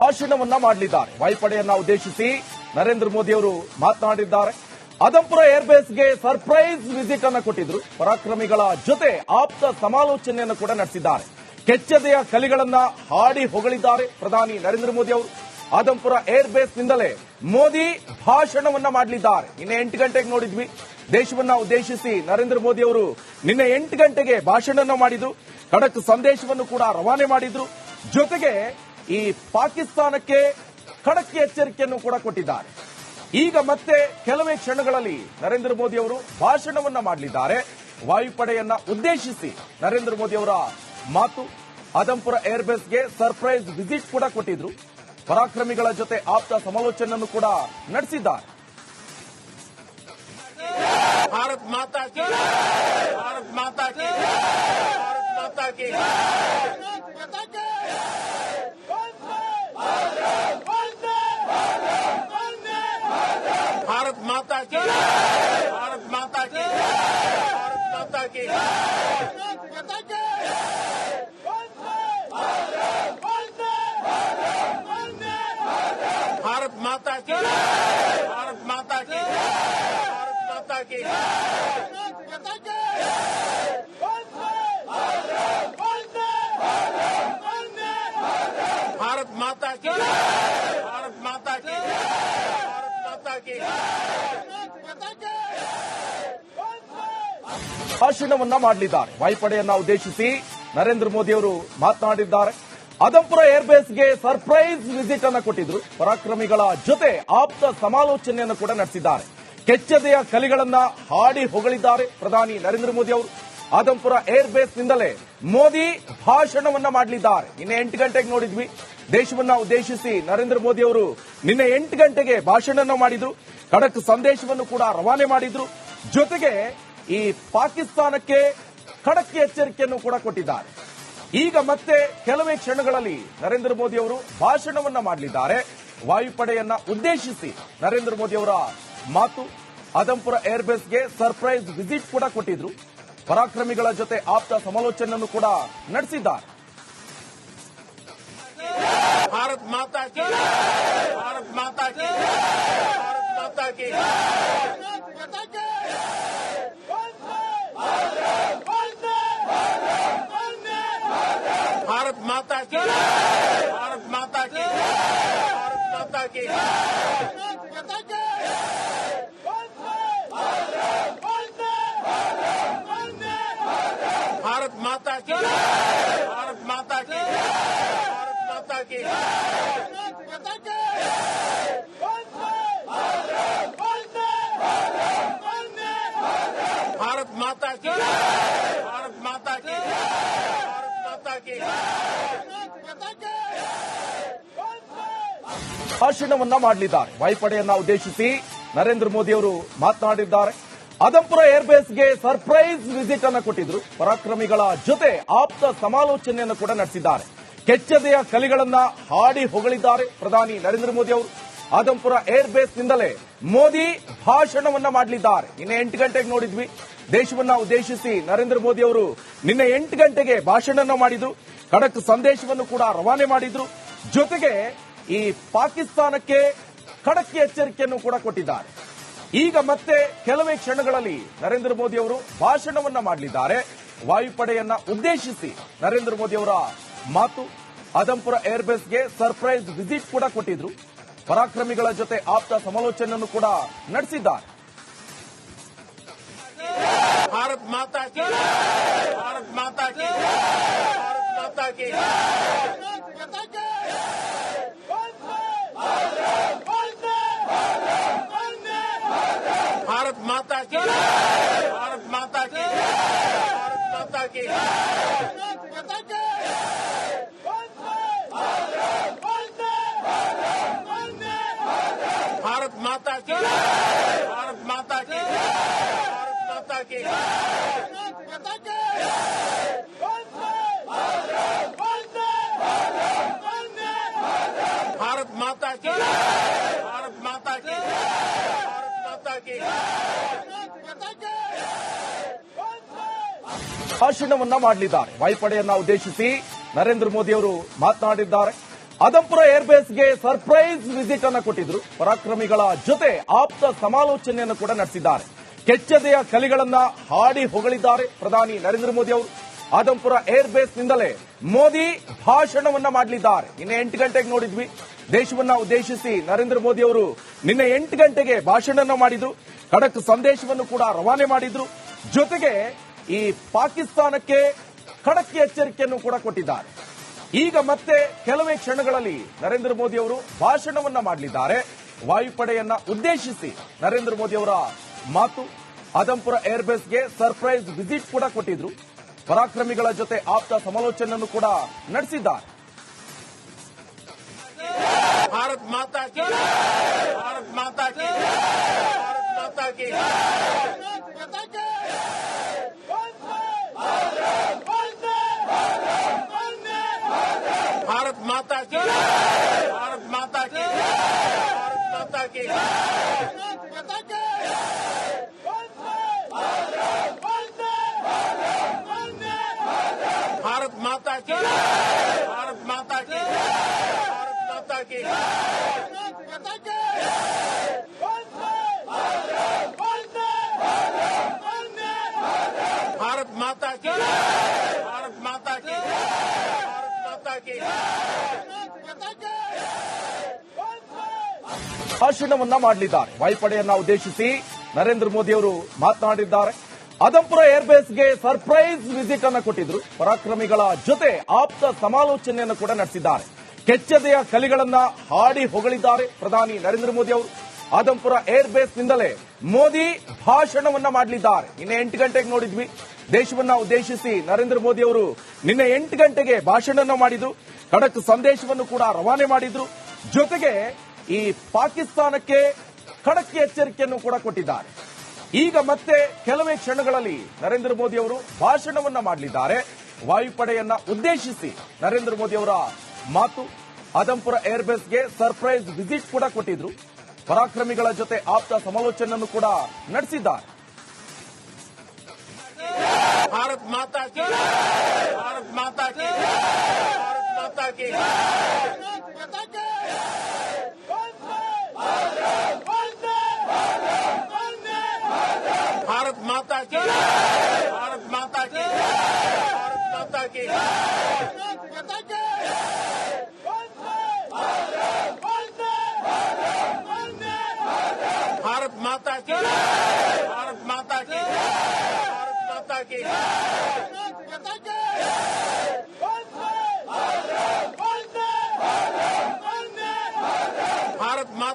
ಭಾಷಣವನ್ನ ಮಾಡಲಿದ್ದಾರೆ. ವಾಯುಪಡೆಯನ್ನ ಉದ್ದೇಶಿಸಿ ನರೇಂದ್ರ ಮೋದಿ ಅವರು ಮಾತನಾಡಿದ್ದಾರೆ. ಅದಂಪುರ ಏರ್ಬೇಸ್ಗೆ ಸರ್ಪ್ರೈಸ್ ವಿಸಿಟ್ ಅನ್ನು ಕೊಟ್ಟಿದ್ರು. ಪರಾಕ್ರಮಿಗಳ ಜೊತೆ ಆಪ್ತ ಸಮಾಲೋಚನೆಯನ್ನು ಕೂಡ ನಡೆಸಿದ್ದಾರೆ. ಕೆಚ್ಚೆದೆಯ ಕಲಿಗಳನ್ನ ಹಾಡಿ ಹೊಗಳಿದ್ದಾರೆ ಪ್ರಧಾನಿ ನರೇಂದ್ರ ಮೋದಿ ಅವರು. ಆದಂಪುರ ಏರ್ಬೇಸ್ ನಿಂದಲೇ ಮೋದಿ ಭಾಷಣವನ್ನ ಮಾಡಲಿದ್ದಾರೆ. ನಿನ್ನೆ 8 ಗಂಟೆಗೆ ನೋಡಿದ್ವಿ. ದೇಶವನ್ನ ಉದ್ದೇಶಿಸಿ ನರೇಂದ್ರ ಮೋದಿ ಅವರು ನಿನ್ನೆ 8 ಗಂಟೆಗೆ ಭಾಷಣ ಮಾಡಿದ್ರು. ಖಡಕ್ ಸಂದೇಶವನ್ನು ಕೂಡ ರವಾನೆ ಮಾಡಿದ್ರು. ಜೊತೆಗೆ ಈ ಪಾಕಿಸ್ತಾನಕ್ಕೆ ಖಡಕ್ ಎಚ್ಚರಿಕೆಯನ್ನು ಕೂಡ ಕೊಟ್ಟಿದ್ದಾರೆ. ಈಗ ಮತ್ತೆ ಕೆಲವೇ ಕ್ಷಣಗಳಲ್ಲಿ ನರೇಂದ್ರ ಮೋದಿ ಅವರು ಭಾಷಣವನ್ನ ಮಾಡಲಿದ್ದಾರೆ. ವಾಯುಪಡೆಯನ್ನ ಉದ್ದೇಶಿಸಿ ನರೇಂದ್ರ ಮೋದಿ ಅವರ ಮಾತು. ಆದಂಪುರ ಏರ್ಬೇಸ್ಗೆ ಸರ್ಪ್ರೈಸ್ ವಿಸಿಟ್ ಕೂಡ ಕೊಟ್ಟಿದ್ರು. ಪರಾಕ್ರಮಿಗಳ ಜೊತೆ ಆಪ್ತ ಸಮಾಲೋಚನೆಯನ್ನು ಕೂಡ ನಡೆಸಿದ್ದಾರೆ. ಭಾರತ್ ಮಾತಾ ಕಿ, ಭಾರತ್ ಮಾತಾ ಕಿ, ಭಾರತ್ ಮಾತಾ ಕಿ, ಭಾರತ್ ಮಾತಾ ಕಿ, ಭಾರತ್ ಮಾತಾ ಕಿ, ಭಾರತ್ ಮಾತಾ ಕಿ, ಭಾರತ್ ಮಾತಾ ಕಿ, ಭಾರತ್ ಮಾತಾ ಕಿ, ಭಾರತ್ ಮಾತಾ ಕಿ, ಭಾರತ್ ಮಾತಾ ಕಿ, ಭಾರತ್ ಮಾತಾ ಕಿ, ಭಾರತ್ ಮಾತಾ ಕಿ. ಭಾಷಣವನ್ನ ಮಾಡಲಿದ್ದಾರೆ. ವಾಯುಪಡೆಯನ್ನ ಉದ್ದೇಶಿಸಿ ನರೇಂದ್ರ ಮೋದಿ ಅವರು ಮಾತನಾಡಿದ್ದಾರೆ. ಆದಂಪುರ ಏರ್ಬೇಸ್ಗೆ ಸರ್ಪ್ರೈಸ್ ವಿಸಿಟ್ ಅನ್ನು ಕೊಟ್ಟಿದ್ರು. ಪರಾಕ್ರಮಿಗಳ ಜೊತೆ ಆಪ್ತ ಸಮಾಲೋಚನೆಯನ್ನು ಕೂಡ ನಡೆಸಿದ್ದಾರೆ. ಕೆಚ್ಚೆದೆಯ ಕಲಿಗಳನ್ನ ಹಾಡಿ ಹೊಗಳಿದ್ದಾರೆ ಪ್ರಧಾನಿ ನರೇಂದ್ರ ಮೋದಿ ಅವರು. ಆದಂಪುರ ಏರ್ಬೇಸ್ ನಿಂದಲೇ ಮೋದಿ ಭಾಷಣವನ್ನ ಮಾಡಲಿದ್ದಾರೆ. ನಿನ್ನೆ 8 ಗಂಟೆಗೆ ನೋಡಿದ್ವಿ. ದೇಶವನ್ನ ಉದ್ದೇಶಿಸಿ ನರೇಂದ್ರ ಮೋದಿ ಅವರು ನಿನ್ನೆ 8 ಗಂಟೆಗೆ ಭಾಷಣ ಮಾಡಿದ್ರು. ಖಡಕ್ ಸಂದೇಶವನ್ನು ಕೂಡ ರವಾನೆ ಮಾಡಿದ್ರು. ಜೊತೆಗೆ ಈ ಪಾಕಿಸ್ತಾನಕ್ಕೆ ಖಡಕ್ ಎಚ್ಚರಿಕೆಯನ್ನು ಕೂಡ ಕೊಟ್ಟಿದ್ದಾರೆ. ಈಗ ಮತ್ತೆ ಕೆಲವೇ ಕ್ಷಣಗಳಲ್ಲಿ ನರೇಂದ್ರ ಮೋದಿ ಅವರು ಭಾಷಣವನ್ನ ಮಾಡಲಿದ್ದಾರೆ. ವಾಯುಪಡೆಯನ್ನ ಉದ್ದೇಶಿಸಿ ನರೇಂದ್ರ ಮೋದಿ ಅವರ ಮಾತು. ಆದಂಪುರ ಏರ್ಬೇಸ್ಗೆ ಸರ್ಪ್ರೈಸ್ ವಿಸಿಟ್ ಕೂಡ ಕೊಟ್ಟಿದ್ರು. ಪರಾಕ್ರಮಿಗಳ ಜೊತೆ ಆಪ್ತ ಸಮಾಲೋಚನೆಯನ್ನು ಕೂಡ ನಡೆಸಿದ್ದಾರೆ. ಭಾರತ್ ಮಾತಾ ಕಿ, ಭಾರತ್ ಮಾತಾ ಕಿ, ಭಾರತ್ ಮಾತಾ ಕಿ, ಭಾರತ್ ಮಾತಾ ಕಿ, ಭಾರತ್ ಮಾತಾ ಕಿ, ಭಾರತ್ ಮಾತಾ ಕಿ, ಭಾರತ್ ಮಾತಾ ಕಿ, ಭಾರತ್ ಮಾತಾ ಕಿ, ಭಾರತ್ ಮಾತಾ ಕಿ, ಭಾರತ್ ಮಾತಾ ಕಿ, ಭಾರತ್ ಮಾತಾ ಕಿ, ಭಾರತ್ ಮಾತಾ ಕಿ. ಭಾಷಣವನ್ನ ಮಾಡಲಿದ್ದಾರೆ. ವಾಯುಪಡೆಯನ್ನ ಉದ್ದೇಶಿಸಿ ನರೇಂದ್ರ ಮೋದಿ ಅವರು ಮಾತನಾಡಿದ್ದಾರೆ. ಆದಂಪುರ ಏರ್ಬೇಸ್ಗೆ ಸರ್ಪ್ರೈಸ್ ವಿಸಿಟ್ ಅನ್ನು ಕೊಟ್ಟಿದ್ರು. ಪರಾಕ್ರಮಿಗಳ ಜೊತೆ ಆಪ್ತ ಸಮಾಲೋಚನೆಯನ್ನು ಕೂಡ ನಡೆಸಿದ್ದಾರೆ. ಕೆಚ್ಚೆದೆಯ ಕಲಿಗಳನ್ನ ಹಾಡಿ ಹೊಗಳಿದ್ದಾರೆ ಪ್ರಧಾನಿ ನರೇಂದ್ರ ಮೋದಿ ಅವರು. ಆದಂಪುರ ಏರ್ಬೇಸ್ ನಿಂದಲೇ ಮೋದಿ ಭಾಷಣವನ್ನ ಮಾಡಲಿದ್ದಾರೆ. ನಿನ್ನೆ 8 ಗಂಟೆಗೆ ನೋಡಿದ್ವಿ. ದೇಶವನ್ನ ಉದ್ದೇಶಿಸಿ ನರೇಂದ್ರ ಮೋದಿ ಅವರು ನಿನ್ನೆ 8 ಗಂಟೆಗೆ ಭಾಷಣ ಮಾಡಿದ್ರು. ಖಡಕ್ ಸಂದೇಶವನ್ನು ಕೂಡ ರವಾನೆ ಮಾಡಿದ್ರು. ಜೊತೆಗೆ ಈ ಪಾಕಿಸ್ತಾನಕ್ಕೆ ಖಡಕ್ ಎಚ್ಚರಿಕೆಯನ್ನು ಕೂಡ ಕೊಟ್ಟಿದ್ದಾರೆ. ಈಗ ಮತ್ತೆ ಕೆಲವೇ ಕ್ಷಣಗಳಲ್ಲಿ ನರೇಂದ್ರ ಮೋದಿ ಅವರು ಭಾಷಣವನ್ನ ಮಾಡಲಿದ್ದಾರೆ. ವಾಯುಪಡೆಯನ್ನ ಉದ್ದೇಶಿಸಿ ನರೇಂದ್ರ ಮೋದಿ ಅವರ ಮಾತು. ಆದಂಪುರ ಏರ್ಬೇಸ್ಗೆ ಸರ್ಪ್ರೈಸ್ ವಿಸಿಟ್ ಕೂಡ ಕೊಟ್ಟಿದ್ರು. ಪರಾಕ್ರಮಿಗಳ ಜೊತೆ ಆಪ್ತ ಸಮಾಲೋಚನೆಯನ್ನು ಕೂಡ ನಡೆಸಿದ್ದಾರೆ. ಭಾರತ್ ಮಾತಾ ಕಿ, ಭಾರತ್ ಮಾತಾ ಕಿ, ಭಾರತ್ ಮಾತಾ ಕಿ, ಭಾರತ್ ಮಾತಾ ಕಿ, ಭಾರತ್ ಮಾತಾ ಕಿ, ಭಾರತ್ ಮಾತಾ ಕಿ, ಭಾರತ್ ಮಾತಾ ಕಿ, ಭಾರತ್ ಮಾತಾ ಕಿ, ಭಾರತ್ ಮಾತಾ ಕಿ, ಭಾರತ್ ಮಾತಾ ಕಿ, ಭಾರತ್ ಮಾತಾ ಕಿ, ಭಾರತ್ ಮಾತಾ ಕಿ. ಭಾಷಣವನ್ನ ಮಾಡಲಿದ್ದಾರೆ. ವಾಯುಪಡೆಯನ್ನ ಉದ್ದೇಶಿಸಿ ನರೇಂದ್ರ ಮೋದಿ ಅವರು ಮಾತನಾಡಿದ್ದಾರೆ. ಅದಂಪುರ ಏರ್ಬೇಸ್ಗೆ ಸರ್ಪ್ರೈಸ್ ವಿಸಿಟ್ ಅನ್ನು ಕೊಟ್ಟಿದ್ರು. ಪರಾಕ್ರಮಿಗಳ ಜೊತೆ ಆಪ್ತ ಸಮಾಲೋಚನೆಯನ್ನು ಕೂಡ ನಡೆಸಿದ್ದಾರೆ. ಕೆಚ್ಚೆದೆಯ ಕಲಿಗಳನ್ನ ಹಾಡಿ ಹೊಗಳಿದ್ದಾರೆ ಪ್ರಧಾನಿ ನರೇಂದ್ರ ಮೋದಿ ಅವರು. ಆದಂಪುರ ಏರ್ಬೇಸ್ ನಿಂದಲೇ ಮೋದಿ ಭಾಷಣವನ್ನ ಮಾಡಲಿದ್ದಾರೆ. ನಿನ್ನೆ 8 ಗಂಟೆಗೆ ನೋಡಿದ್ವಿ, ದೇಶವನ್ನ ಉದ್ದೇಶಿಸಿ ನರೇಂದ್ರ ಮೋದಿ ಅವರು ನಿನ್ನೆ 8 ಗಂಟೆಗೆ ಭಾಷಣ ಮಾಡಿದ್ರು. ಖಡಕ್ ಸಂದೇಶವನ್ನು ಕೂಡ ರವಾನೆ ಮಾಡಿದ್ರು. ಜೊತೆಗೆ ಈ ಪಾಕಿಸ್ತಾನಕ್ಕೆ ಖಡಕ್ ಎಚ್ಚರಿಕೆಯನ್ನು ಕೂಡ ಕೊಟ್ಟಿದ್ದಾರೆ. ಈಗ ಮತ್ತೆ ಕೆಲವೇ ಕ್ಷಣಗಳಲ್ಲಿ ನರೇಂದ್ರ ಮೋದಿ ಅವರು ಭಾಷಣವನ್ನ ಮಾಡಲಿದ್ದಾರೆ. ವಾಯುಪಡೆಯನ್ನ ಉದ್ದೇಶಿಸಿ ನರೇಂದ್ರ ಮೋದಿ ಅವರ ಮಾತು. ಆದಂಪುರ ಏರ್ಬೇಸ್ಗೆ ಸರ್ಪ್ರೈಸ್ ವಿಸಿಟ್ ಕೂಡ ಕೊಟ್ಟಿದ್ರು. ಪರಾಕ್ರಮಿಗಳ ಜೊತೆ ಆಪ್ತ ಸಮಾಲೋಚನೆಯನ್ನು ಕೂಡ ನಡೆಸಿದ್ದಾರೆ. ಭಾರತ್ ಮಾತಾ ಕಿ ಭಾರತ್ ಮಾತಾ ಕಿ ಭಾರತ್ ಮಾತಾ ಕಿ भारत माता की भारत माता की भारत माता की भारत माता की भारत माता की भारत माता की भारत माता की भारत माता की ಭಾಷಣವನ್ನ ಮಾಡಲಿದ್ದಾರೆ. ವಾಯುಪಡೆಯನ್ನ ಉದ್ದೇಶಿಸಿ ನರೇಂದ್ರ ಮೋದಿ ಅವರು ಮಾತನಾಡಿದ್ದಾರೆ. ಆದಂಪುರ ಏರ್ಬೇಸ್ಗೆ ಸರ್ಪ್ರೈಸ್ ವಿಸಿಟ್ ಅನ್ನು ಕೊಟ್ಟಿದ್ರು. ಪರಾಕ್ರಮಿಗಳ ಜೊತೆ ಆಪ್ತ ಸಮಾಲೋಚನೆಯನ್ನು ಕೂಡ ನಡೆಸಿದ್ದಾರೆ. ಕೆಚ್ಚೆದೆಯ ಕಲಿಗಳನ್ನ ಹಾಡಿ ಹೊಗಳಿದ್ದಾರೆ ಪ್ರಧಾನಿ ನರೇಂದ್ರ ಮೋದಿ ಅವರು. ಆದಂಪುರ ಏರ್ಬೇಸ್ ನಿಂದಲೇ ಮೋದಿ ಭಾಷಣವನ್ನ ಮಾಡಲಿದ್ದಾರೆ. ನಿನ್ನೆ 8 ಗಂಟೆಗೆ ನೋಡಿದ್ವಿ, ದೇಶವನ್ನ ಉದ್ದೇಶಿಸಿ ನರೇಂದ್ರ ಮೋದಿ ಅವರು ನಿನ್ನೆ 8 ಗಂಟೆಗೆ ಭಾಷಣ ಮಾಡಿದ್ರು. ಖಡಕ್ ಸಂದೇಶವನ್ನು ಕೂಡ ರವಾನೆ ಮಾಡಿದ್ರು. ಜೊತೆಗೆ ಈ ಪಾಕಿಸ್ತಾನಕ್ಕೆ ಖಡಕ್ ಎಚ್ಚರಿಕೆಯನ್ನು ಕೂಡ ಕೊಟ್ಟಿದ್ದಾರೆ. ಈಗ ಮತ್ತೆ ಕೆಲವೇ ಕ್ಷಣಗಳಲ್ಲಿ ನರೇಂದ್ರ ಮೋದಿ ಅವರು ಭಾಷಣವನ್ನ ಮಾಡಲಿದ್ದಾರೆ. ವಾಯುಪಡೆಯನ್ನ ಉದ್ದೇಶಿಸಿ ನರೇಂದ್ರ ಮೋದಿ ಅವರ ಮಾತು. ಆದಂಪುರ ಏರ್ಬೇಸ್ಗೆ ಸರ್ಪ್ರೈಸ್ ವಿಸಿಟ್ ಕೂಡ ಕೊಟ್ಟಿದ್ರು. ಪರಾಕ್ರಮಿಗಳ ಜೊತೆ ಆಪ್ತ ಸಮಾಲೋಚನೆಯನ್ನು ಕೂಡ ನಡೆಸಿದ್ದಾರೆ. भारत माता की भारत माता की भारत माता की भारत माता की भारत माता की भारत माता की भारत माता की भारत माता की भारत माता की भारत माता